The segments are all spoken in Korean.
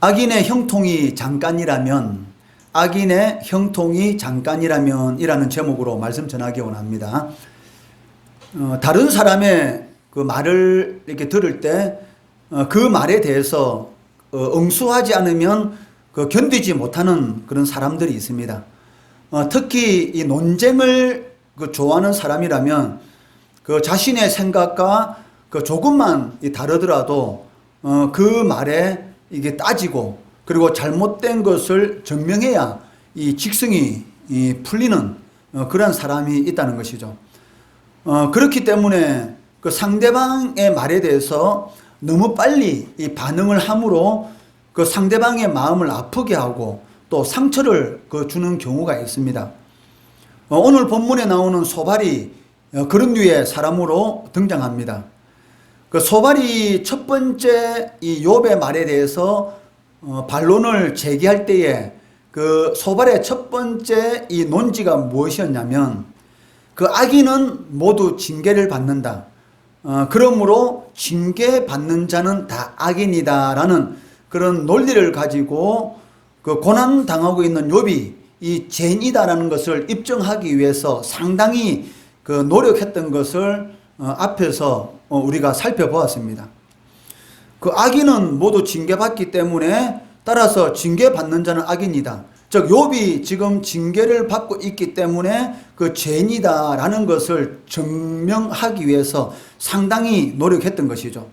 악인의 형통이 잠깐이라면, 악인의 형통이 잠깐이라면 이라는 제목으로 말씀 전하기 원합니다. 다른 사람의 그 말을 이렇게 들을 때 그 말에 대해서 응수하지 않으면 견디지 못하는 그런 사람들이 있습니다. 특히 이 논쟁을 좋아하는 사람이라면 그 자신의 생각과 그 조금만 다르더라도 그 말에 이게 따지고 그리고 잘못된 것을 증명해야 이 직성이 풀리는 그런 사람이 있다는 것이죠. 그렇기 때문에 그 상대방의 말에 대해서 너무 빨리 이 반응을 함으로 그 상대방의 마음을 아프게 하고 또 상처를 주는 경우가 있습니다. 오늘 본문에 나오는 소발이 그런 류의 사람으로 등장합니다. 그 소발이 첫 번째 이 욥의 말에 대해서 반론을 제기할 때에 그 소발의 첫 번째 이 논지가 무엇이었냐면 그 악인은 모두 징계를 받는다. 그러므로 징계받는 자는 다 악인이다라는 그런 논리를 가지고 그 고난당하고 있는 욥이 이 죄인이다라는 것을 입증하기 위해서 상당히 그 노력했던 것을 앞에서 우리가 살펴보았습니다. 그 악인은 모두 징계받기 때문에 따라서 징계받는 자는 악인이다. 즉 욥이 지금 징계를 받고 있기 때문에 그 죄인이다라는 것을 증명하기 위해서 상당히 노력했던 것이죠.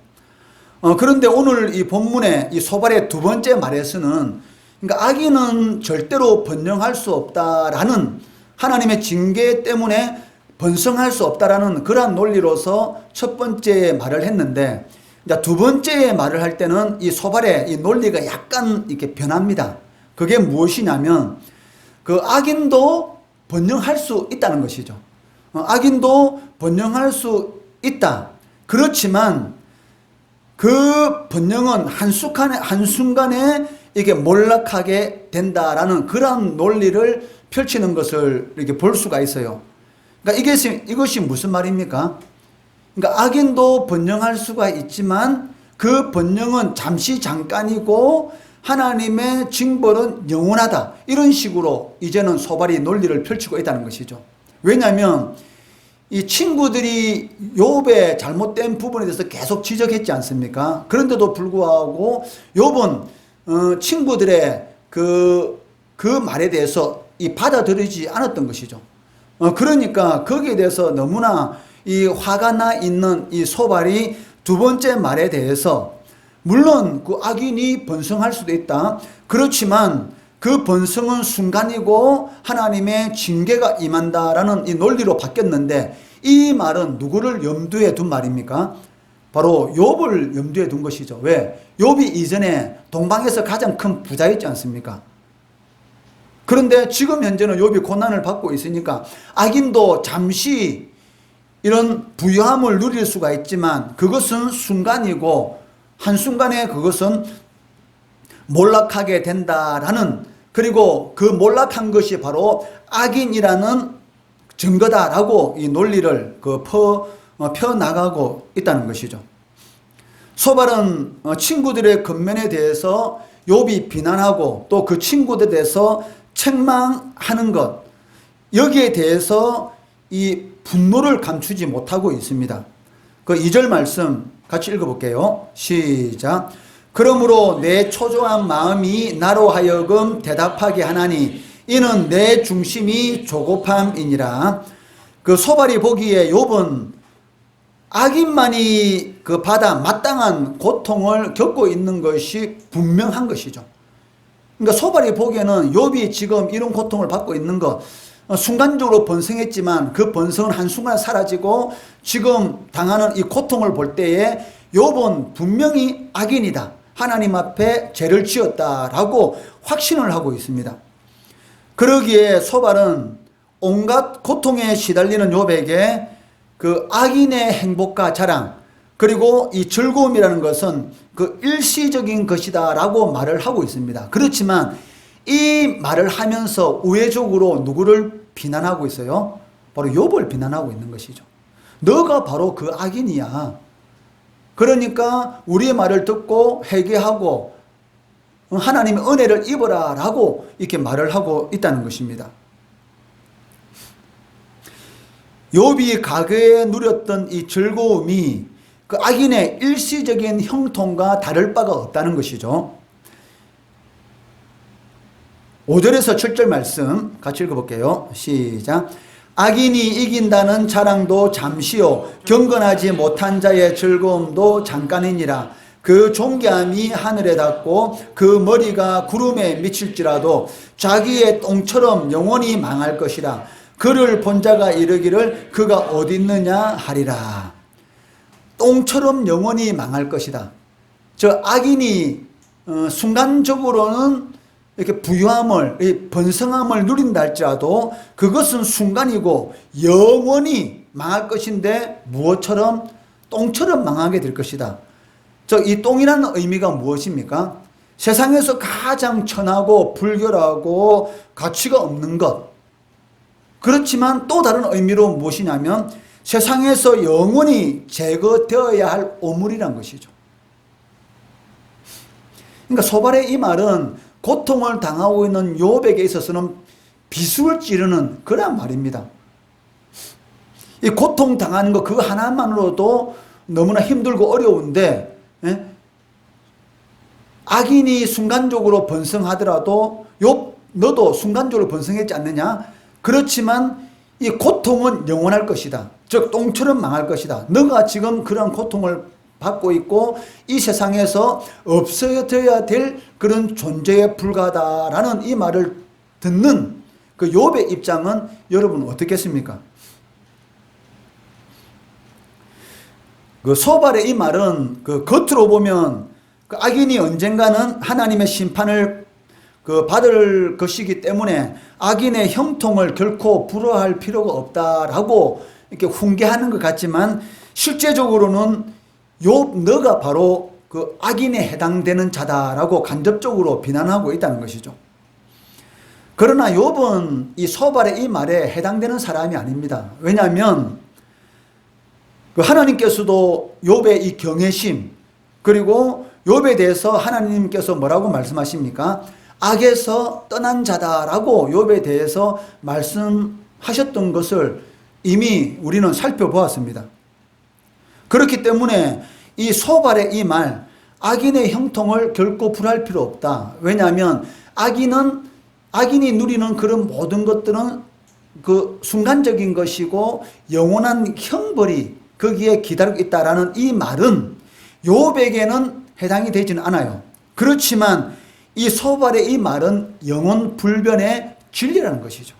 그런데 오늘 이 본문의 이 소발의 두 번째 말에서는 그러니까 악인은 절대로 번영할 수 없다라는 하나님의 징계 때문에 번성할 수 없다라는 그러한 논리로서 첫 번째 말을 했는데 두 번째 말을 할 때는 이 소발의 이 논리가 약간 이렇게 변합니다. 그게 무엇이냐면 그 악인도 번영할 수 있다는 것이죠. 악인도 번영할 수 있다. 그렇지만 그 번영은 한순간에 이게 몰락하게 된다라는 그런 논리를 펼치는 것을 이렇게 볼 수가 있어요. 그러니까 이것이 무슨 말입니까? 그러니까 악인도 번영할 수가 있지만 그 번영은 잠시 잠깐이고 하나님의 징벌은 영원하다. 이런 식으로 이제는 소발이 논리를 펼치고 있다는 것이죠. 왜냐하면 이 친구들이 욥의 잘못된 부분에 대해서 계속 지적했지 않습니까? 그런데도 불구하고 욥은 친구들의 그 말에 대해서 받아들이지 않았던 것이죠. 그러니까 거기에 대해서 너무나 이 화가 나 있는 이 소발이 두 번째 말에 대해서 물론 그 악인이 번성할 수도 있다. 그렇지만 그 번성은 순간이고 하나님의 징계가 임한다라는 이 논리로 바뀌었는데 이 말은 누구를 염두에 둔 말입니까? 바로 욥을 염두에 둔 것이죠. 왜? 욥이 이전에 동방에서 가장 큰 부자였지 않습니까? 그런데 지금 현재는 욥이 고난을 받고 있으니까 악인도 잠시 이런 부유함을 누릴 수가 있지만 그것은 순간이고 한순간에 그것은 몰락하게 된다라는, 그리고 그 몰락한 것이 바로 악인이라는 증거다라고 이 논리를 펴나가고 있다는 것이죠. 소발은 친구들의 겉면에 대해서 욥이 비난하고 또 그 친구들에 대해서 책망하는 것, 여기에 대해서 이 분노를 감추지 못하고 있습니다. 그 2절 말씀 같이 읽어볼게요. 시작. 그러므로 내 초조한 마음이 나로 하여금 대답하게 하나니 이는 내 중심이 조급함이니라. 그 소발이 보기에 욥은 악인만이 받아 마땅한 고통을 겪고 있는 것이 분명한 것이죠. 그러니까 소발이 보기에는 욥이 지금 이런 고통을 받고 있는 것, 순간적으로 번성했지만 그 번성은 한순간에 사라지고 지금 당하는 이 고통을 볼 때에 욥은 분명히 악인이다. 하나님 앞에 죄를 지었다라고 확신을 하고 있습니다. 그러기에 소발은 온갖 고통에 시달리는 욥에게 그 악인의 행복과 자랑, 그리고 이 즐거움이라는 것은 그 일시적인 것이다라고 말을 하고 있습니다. 그렇지만 이 말을 하면서 우회적으로 누구를 비난하고 있어요? 바로 욥을 비난하고 있는 것이죠. 너가 바로 그 악인이야. 그러니까 우리의 말을 듣고 회개하고 하나님의 은혜를 입어라 라고 이렇게 말을 하고 있다는 것입니다. 욥이 과거에 누렸던 이 즐거움이 그 악인의 일시적인 형통과 다를 바가 없다는 것이죠. 5절에서 7절 말씀 같이 읽어볼게요. 시작. 악인이 이긴다는 자랑도 잠시요 경건하지 못한 자의 즐거움도 잠깐이니라. 그 존귀함이 하늘에 닿고 그 머리가 구름에 미칠지라도 자기의 똥처럼 영원히 망할 것이라. 그를 본 자가 이르기를 그가 어디 있느냐 하리라. 똥처럼 영원히 망할 것이다. 저 악인이 순간적으로는 이렇게 부유함을, 번성함을 누린다 할지라도 그것은 순간이고 영원히 망할 것인데 무엇처럼? 똥처럼 망하게 될 것이다. 이 똥이라는 의미가 무엇입니까? 세상에서 가장 천하고 불결하고 가치가 없는 것. 그렇지만 또 다른 의미로 무엇이냐면 세상에서 영원히 제거되어야 할 오물이란 것이죠. 그러니까 소발의 이 말은 고통을 당하고 있는 욥에게 있어서는 비수를 찌르는 그런 말입니다. 이 고통 당하는 거 그거 하나만으로도 너무나 힘들고 어려운데, 악인이 순간적으로 번성하더라도 욥 너도 순간적으로 번성했지 않느냐? 그렇지만 이 고통은 영원할 것이다. 즉 똥처럼 망할 것이다. 너가 지금 그런 고통을 받고 있고 이 세상에서 없어져야 될 그런 존재에 불과하다라는 이 말을 듣는 그 욥의 입장은 여러분 어떻겠습니까? 그 소발의 이 말은 그 겉으로 보면 그 악인이 언젠가는 하나님의 심판을 받을 것이기 때문에 악인의 형통을 결코 부러워할 필요가 없다라고 이렇게 훈계하는 것 같지만 실제적으로는 욥 너가 바로 그 악인에 해당되는 자다라고 간접적으로 비난하고 있다는 것이죠. 그러나 욥은 이 소발의 이 말에 해당되는 사람이 아닙니다. 왜냐하면 그 하나님께서도 욥의 이 경외심 그리고 욥에 대해서 하나님께서 뭐라고 말씀하십니까? 악에서 떠난 자다라고 욥에 대해서 말씀하셨던 것을 이미 우리는 살펴보았습니다. 그렇기 때문에 이 소발의 이 말, 악인의 형통을 결코 불할 필요 없다. 왜냐하면 악인이 누리는 그런 모든 것들은 그 순간적인 것이고 영원한 형벌이 거기에 기다리고 있다라는 이 말은 욥에게는 해당이 되지는 않아요. 그렇지만 이 소발의 이 말은 영원 불변의 진리라는 것이죠.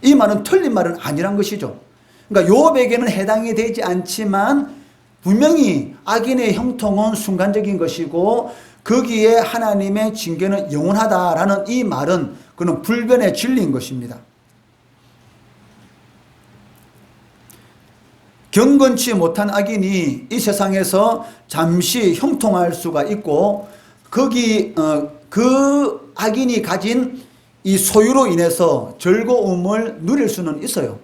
이 말은 틀린 말은 아니란 것이죠. 그러니까 욥에게는 해당이 되지 않지만 분명히 악인의 형통은 순간적인 것이고 거기에 하나님의 징계는 영원하다라는 이 말은 그는 불변의 진리인 것입니다. 경건치 못한 악인이 이 세상에서 잠시 형통할 수가 있고 그 악인이 가진 이 소유로 인해서 즐거움을 누릴 수는 있어요.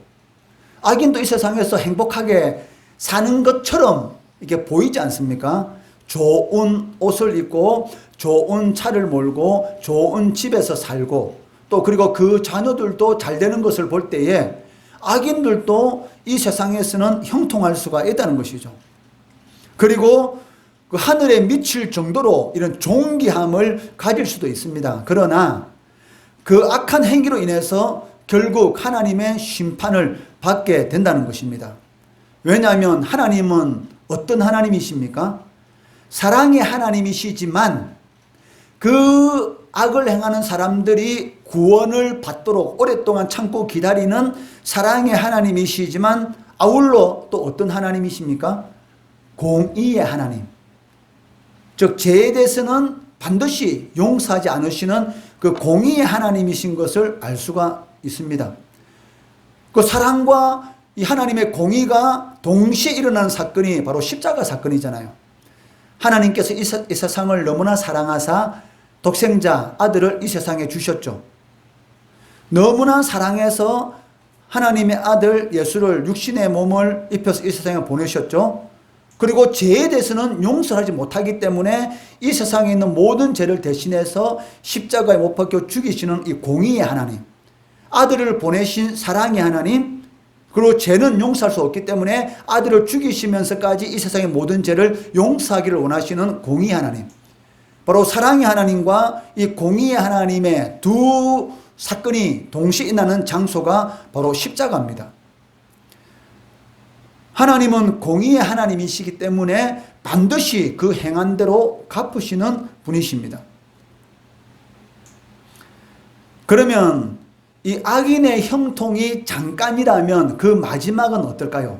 악인도 이 세상에서 행복하게 사는 것처럼 이렇게 보이지 않습니까? 좋은 옷을 입고 좋은 차를 몰고 좋은 집에서 살고 또 그리고 그 자녀들도 잘 되는 것을 볼 때에 악인들도 이 세상에서는 형통할 수가 있다는 것이죠. 그리고 그 하늘에 미칠 정도로 이런 존귀함을 가질 수도 있습니다. 그러나 그 악한 행위로 인해서 결국 하나님의 심판을 받게 된다는 것입니다. 왜냐하면 하나님은 어떤 하나님이십니까? 사랑의 하나님이시지만 그 악을 행하는 사람들이 구원을 받도록 오랫동안 참고 기다리는 사랑의 하나님이시지만 아울러 또 어떤 하나님이십니까? 공의의 하나님. 즉 죄에 대해서는 반드시 용서하지 않으시는 그 공의의 하나님이신 것을 알 수가 있습니다. 그 사랑과 이 하나님의 공의가 동시에 일어나는 사건이 바로 십자가 사건이잖아요. 하나님께서 이 세상을 너무나 사랑하사 독생자 아들을 이 세상에 주셨죠. 너무나 사랑해서 하나님의 아들 예수를 육신의 몸을 입혀서 이 세상에 보내셨죠. 그리고 죄에 대해서는 용서하지 못하기 때문에 이 세상에 있는 모든 죄를 대신해서 십자가에 못 박혀 죽이시는 이 공의의 하나님, 아들을 보내신 사랑의 하나님, 그리고 죄는 용서할 수 없기 때문에 아들을 죽이시면서까지 이 세상의 모든 죄를 용서하기를 원하시는 공의의 하나님, 바로 사랑의 하나님과 이 공의의 하나님의 두 사건이 동시에 일어나는 장소가 바로 십자가입니다. 하나님은 공의의 하나님이시기 때문에 반드시 그 행한 대로 갚으시는 분이십니다. 그러면 이 악인의 형통이 잠깐이라면 그 마지막은 어떨까요?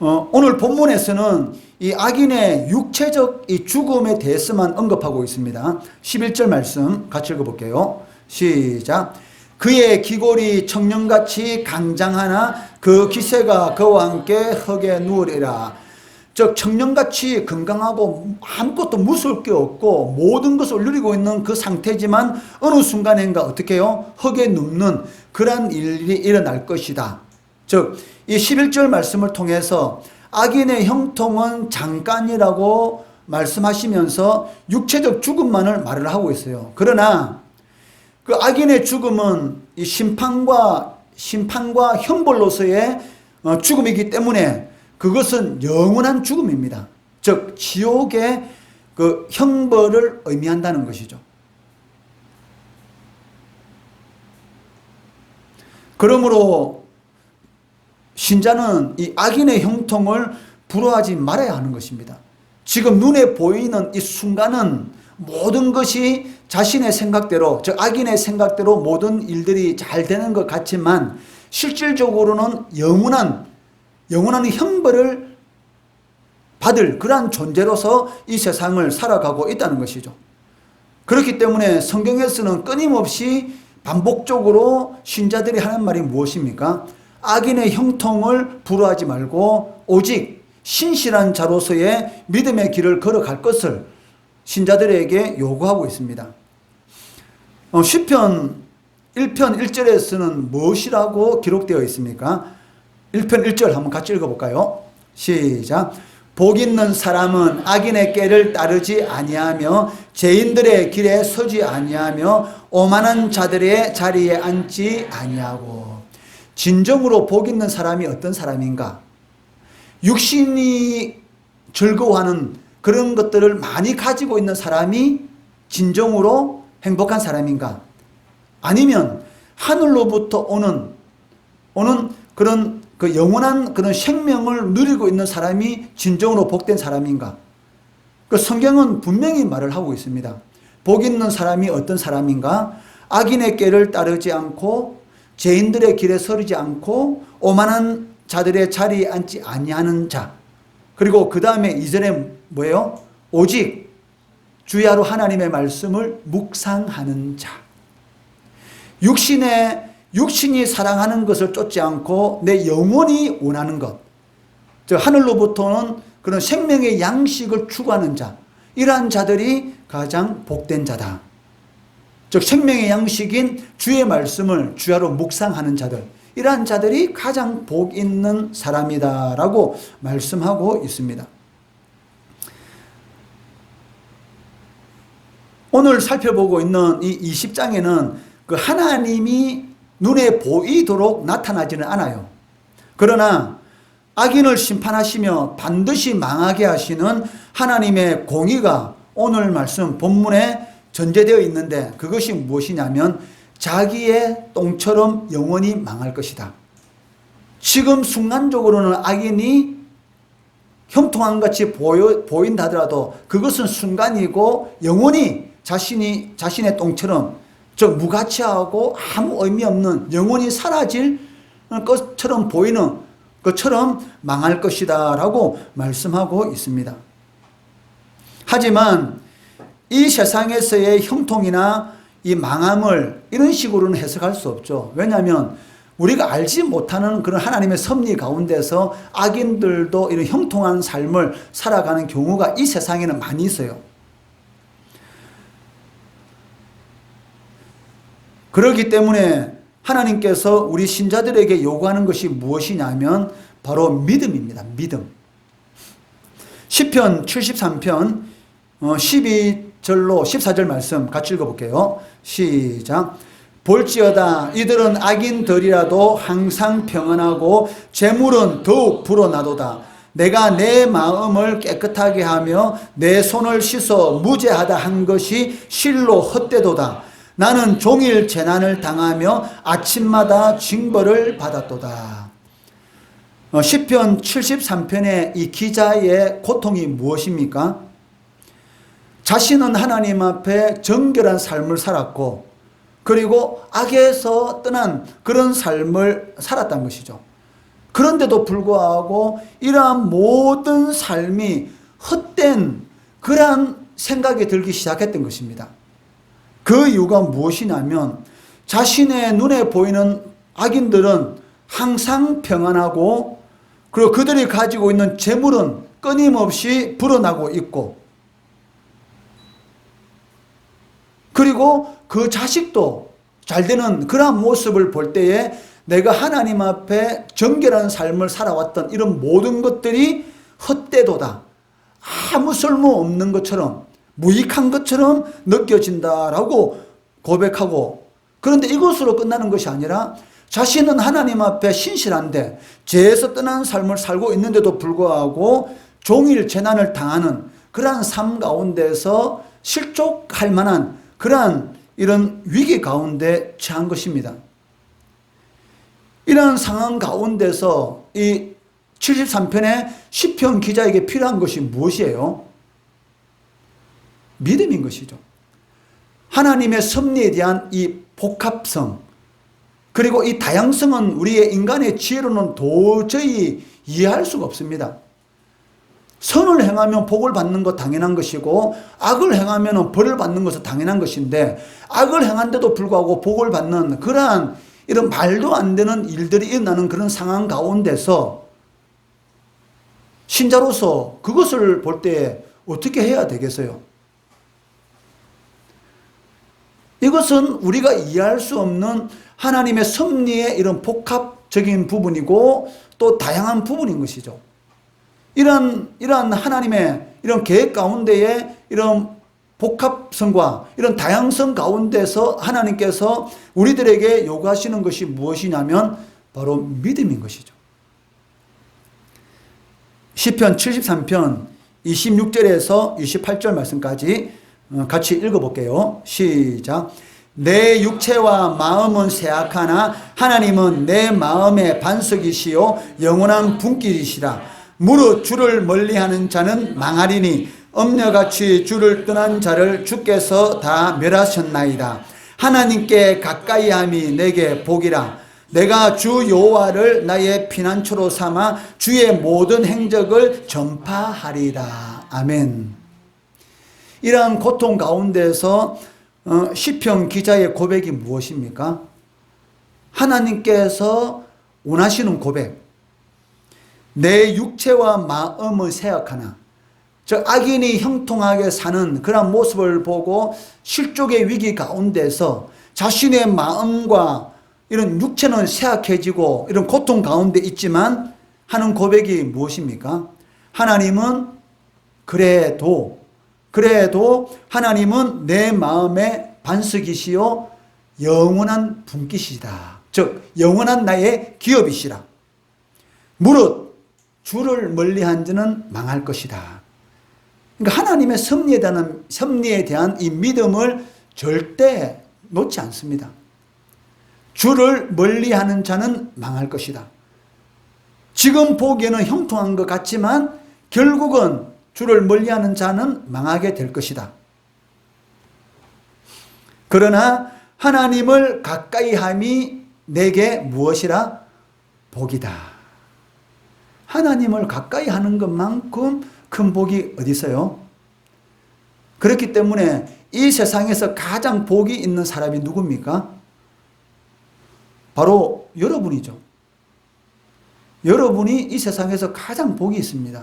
오늘 본문에서는 이 악인의 육체적 이 죽음에 대해서만 언급하고 있습니다. 11절 말씀 같이 읽어볼게요. 시작. 그의 기골이 청년같이 강장하나 그 기세가 그와 함께 흙에 누우리라. 즉 청년같이 건강하고 아무것도 무서울 게 없고 모든 것을 누리고 있는 그 상태지만 어느 순간인가 어떻게 해요? 흙에 눕는 그러한 일이 일어날 것이다. 즉 이 11절 말씀을 통해서 악인의 형통은 잠깐이라고 말씀하시면서 육체적 죽음만을 말을 하고 있어요. 그러나 그 악인의 죽음은 이 심판과 형벌로서의 죽음이기 때문에 그것은 영원한 죽음입니다. 즉 지옥의 그 형벌을 의미한다는 것이죠. 그러므로 신자는 이 악인의 형통을 부러워하지 말아야 하는 것입니다. 지금 눈에 보이는 이 순간은 모든 것이 자신의 생각대로, 즉 악인의 생각대로 모든 일들이 잘 되는 것 같지만 실질적으로는 영원한 형벌을 받을 그러한 존재로서 이 세상을 살아가고 있다는 것이죠. 그렇기 때문에 성경에서는 끊임없이 반복적으로 신자들이 하는 말이 무엇입니까? 악인의 형통을 부러워하지 말고 오직 신실한 자로서의 믿음의 길을 걸어갈 것을 신자들에게 요구하고 있습니다. 시편 1편 1절에서는 무엇이라고 기록되어 있습니까? 1편 1절 한번 같이 읽어볼까요? 시작. 복 있는 사람은 악인의 꾀를 따르지 아니하며 죄인들의 길에 서지 아니하며 오만한 자들의 자리에 앉지 아니하고. 진정으로 복 있는 사람이 어떤 사람인가? 육신이 즐거워하는 그런 것들을 많이 가지고 있는 사람이 진정으로 행복한 사람인가? 아니면 하늘로부터 오는 그런 그 영원한 그런 생명을 누리고 있는 사람이 진정으로 복된 사람인가? 그 성경은 분명히 말을 하고 있습니다. 복 있는 사람이 어떤 사람인가? 악인의 꾀를 따르지 않고 죄인들의 길에 서리지 않고 오만한 자들의 자리에 앉지 아니하는 자. 그리고 그 다음에 2절에 뭐예요? 오직 주야로 하나님의 말씀을 묵상하는 자. 육신이 사랑하는 것을 쫓지 않고 내 영혼이 원하는 것. 즉 하늘로부터는 그런 생명의 양식을 추구하는 자. 이러한 자들이 가장 복된 자다. 즉 생명의 양식인 주의 말씀을 주야로 묵상하는 자들, 이러한 자들이 가장 복 있는 사람이다라고 말씀하고 있습니다. 오늘 살펴보고 있는 이 20장에는 그 하나님이 눈에 보이도록 나타나지는 않아요. 그러나 악인을 심판하시며 반드시 망하게 하시는 하나님의 공의가 오늘 말씀 본문에 전제되어 있는데 그것이 무엇이냐면 자기의 똥처럼 영원히 망할 것이다. 지금 순간적으로는 악인이 형통한 같이 보인다 하더라도 그것은 순간이고 영원히 자신의 똥처럼 즉 무가치하고 아무 의미 없는 영원히 사라질 것처럼 보이는 것처럼 망할 것이다 라고 말씀하고 있습니다. 하지만 이 세상에서의 형통이나 이 망함을 이런 식으로는 해석할 수 없죠. 왜냐하면 우리가 알지 못하는 그런 하나님의 섭리 가운데서 악인들도 이런 형통한 삶을 살아가는 경우가 이 세상에는 많이 있어요. 그렇기 때문에 하나님께서 우리 신자들에게 요구하는 것이 무엇이냐면 바로 믿음입니다. 믿음. 시편 73편 12절로 14절 말씀 같이 읽어볼게요. 시작. 볼지어다 이들은 악인들이라도 항상 평안하고 재물은 더욱 불어나도다. 내가 내 마음을 깨끗하게 하며 내 손을 씻어 무죄하다 한 것이 실로 헛되도다. 나는 종일 재난을 당하며 아침마다 징벌을 받았도다. 시편 73편의 이 기자의 고통이 무엇입니까? 자신은 하나님 앞에 정결한 삶을 살았고 그리고 악에서 떠난 그런 삶을 살았다는 것이죠. 그런데도 불구하고 이러한 모든 삶이 헛된 그러한 생각이 들기 시작했던 것입니다. 그 이유가 무엇이냐면 자신의 눈에 보이는 악인들은 항상 평안하고 그리고 그들이 가지고 있는 재물은 끊임없이 불어나고 있고 그리고 그 자식도 잘 되는 그러한 모습을 볼 때에 내가 하나님 앞에 정결한 삶을 살아왔던 이런 모든 것들이 헛되도다. 아무 쓸모없는 것처럼 무익한 것처럼 느껴진다라고 고백하고 그런데 이것으로 끝나는 것이 아니라 자신은 하나님 앞에 신실한데 죄에서 떠난 삶을 살고 있는데도 불구하고 종일 재난을 당하는 그러한 삶 가운데서 실족할 만한 그러한 이런 위기 가운데 처한 것입니다. 이러한 상황 가운데서 이 73편의 시편 기자에게 필요한 것이 무엇이에요? 믿음인 것이죠. 하나님의 섭리에 대한 이 복합성 그리고 이 다양성은 우리의 인간의 지혜로는 도저히 이해할 수가 없습니다. 선을 행하면 복을 받는 것 당연한 것이고 악을 행하면 벌을 받는 것은 당연한 것인데 악을 행한데도 불구하고 복을 받는 그러한 이런 말도 안 되는 일들이 일어나는 그런 상황 가운데서 신자로서 그것을 볼 때 어떻게 해야 되겠어요? 이것은 우리가 이해할 수 없는 하나님의 섭리의 이런 복합적인 부분이고 또 다양한 부분인 것이죠. 이런 하나님의 이런 계획 가운데에 이런 복합성과 이런 다양성 가운데서 하나님께서 우리들에게 요구하시는 것이 무엇이냐면 바로 믿음인 것이죠. 시편 73편 26절에서 28절 말씀까지 같이 읽어볼게요. 시작. 내 육체와 마음은 쇠약하나 하나님은 내 마음의 반석이시요 영원한 분길이시라. 무릇 주를 멀리하는 자는 망하리니 엄녀같이 주를 떠난 자를 주께서 다 멸하셨나이다. 하나님께 가까이함이 내게 복이라. 내가 주 여호와를 나의 피난처로 삼아 주의 모든 행적을 전파하리라. 아멘. 이러한 고통 가운데서 시편 기자의 고백이 무엇입니까? 하나님께서 원하시는 고백. 내 육체와 마음을 세약하나. 즉 악인이 형통하게 사는 그런 모습을 보고 실족의 위기 가운데서 자신의 마음과 이런 육체는 쇠약해지고 이런 고통 가운데 있지만 하는 고백이 무엇입니까? 하나님은 그래도 하나님은 내 마음의 반석이시요 영원한 분깃이시다. 즉 영원한 나의 기업이시라. 무릇 주를 멀리한 자는 망할 것이다. 그러니까 하나님의 섭리에 대한 이 믿음을 절대 놓지 않습니다. 주를 멀리하는 자는 망할 것이다. 지금 보기에는 형통한 것 같지만 결국은 주를 멀리하는 자는 망하게 될 것이다. 그러나 하나님을 가까이함이 내게 무엇이라? 복이다. 하나님을 가까이하는 것만큼 큰 복이 어디 있어요? 그렇기 때문에 이 세상에서 가장 복이 있는 사람이 누굽니까? 바로 여러분이죠. 여러분이 이 세상에서 가장 복이 있습니다.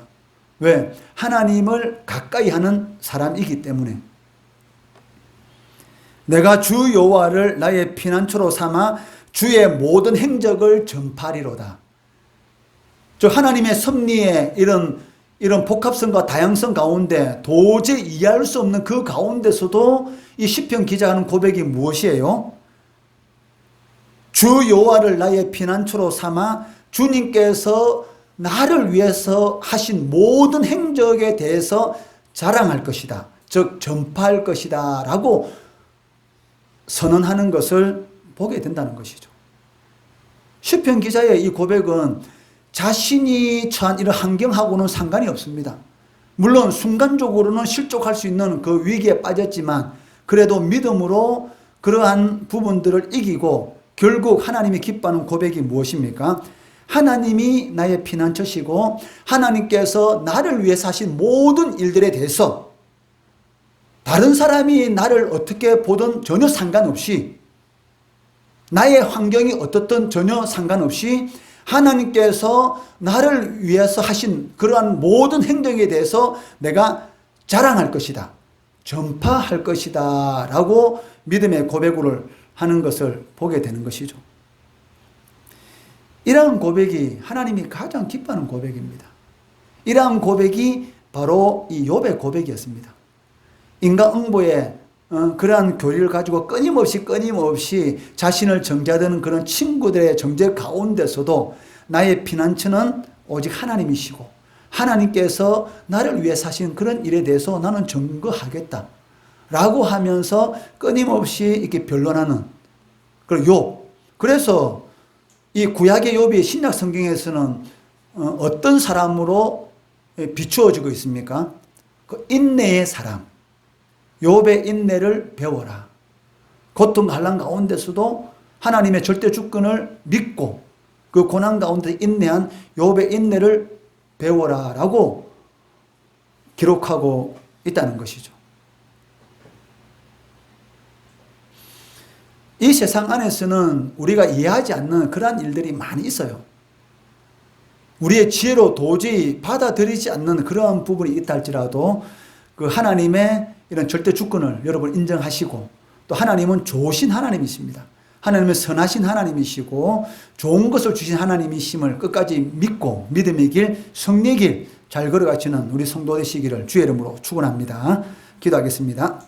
왜? 하나님을 가까이 하는 사람이기 때문에. 내가 주 여호와를 나의 피난처로 삼아 주의 모든 행적을 전파리로다. 저 하나님의 섭리의 이런 이런 복합성과 다양성 가운데 도저히 이해할 수 없는 그 가운데서도 이 시편 기자하는 고백이 무엇이에요? 주 여호와를 나의 피난처로 삼아 주님께서 나를 위해서 하신 모든 행적에 대해서 자랑할 것이다. 즉 전파할 것이다 라고 선언하는 것을 보게 된다는 것이죠. 시편 기자의 이 고백은 자신이 처한 이런 환경하고는 상관이 없습니다. 물론 순간적으로는 실족할 수 있는 그 위기에 빠졌지만 그래도 믿음으로 그러한 부분들을 이기고 결국 하나님이 기뻐하는 고백이 무엇입니까? 하나님이 나의 피난처시고 하나님께서 나를 위해서 하신 모든 일들에 대해서 다른 사람이 나를 어떻게 보든 전혀 상관없이, 나의 환경이 어떻든 전혀 상관없이 하나님께서 나를 위해서 하신 그러한 모든 행동에 대해서 내가 자랑할 것이다, 전파할 것이다 라고 믿음의 고백을 하는 것을 보게 되는 것이죠. 이러한 고백이 하나님이 가장 기뻐하는 고백입니다. 이러한 고백이 바로 이 욥의 고백이었습니다. 인과응보의 그러한 교리를 가지고 끊임없이 자신을 정죄하는 그런 친구들의 정죄 가운데서도 나의 피난처는 오직 하나님이시고 하나님께서 나를 위해 사신 그런 일에 대해서 나는 증거하겠다 라고 하면서 끊임없이 이렇게 변론하는 그런 욥. 그래서 이 구약의 욥이 신약 성경에서는 어떤 사람으로 비추어지고 있습니까? 그 인내의 사람. 욥의 인내를 배워라. 고통 환난 가운데서도 하나님의 절대 주권을 믿고 그 고난 가운데 인내한 욥의 인내를 배워라 라고 기록하고 있다는 것이죠. 이 세상 안에서는 우리가 이해하지 않는 그러한 일들이 많이 있어요. 우리의 지혜로 도저히 받아들이지 않는 그러한 부분이 있다 할지라도 그 하나님의 이런 절대 주권을 여러분 인정하시고, 또 하나님은 좋으신 하나님이십니다. 하나님은 선하신 하나님이시고 좋은 것을 주신 하나님이심을 끝까지 믿고 믿음의 길, 승리의 길 잘 걸어가시는 우리 성도 되시기를 주의 이름으로 축원합니다. 기도하겠습니다.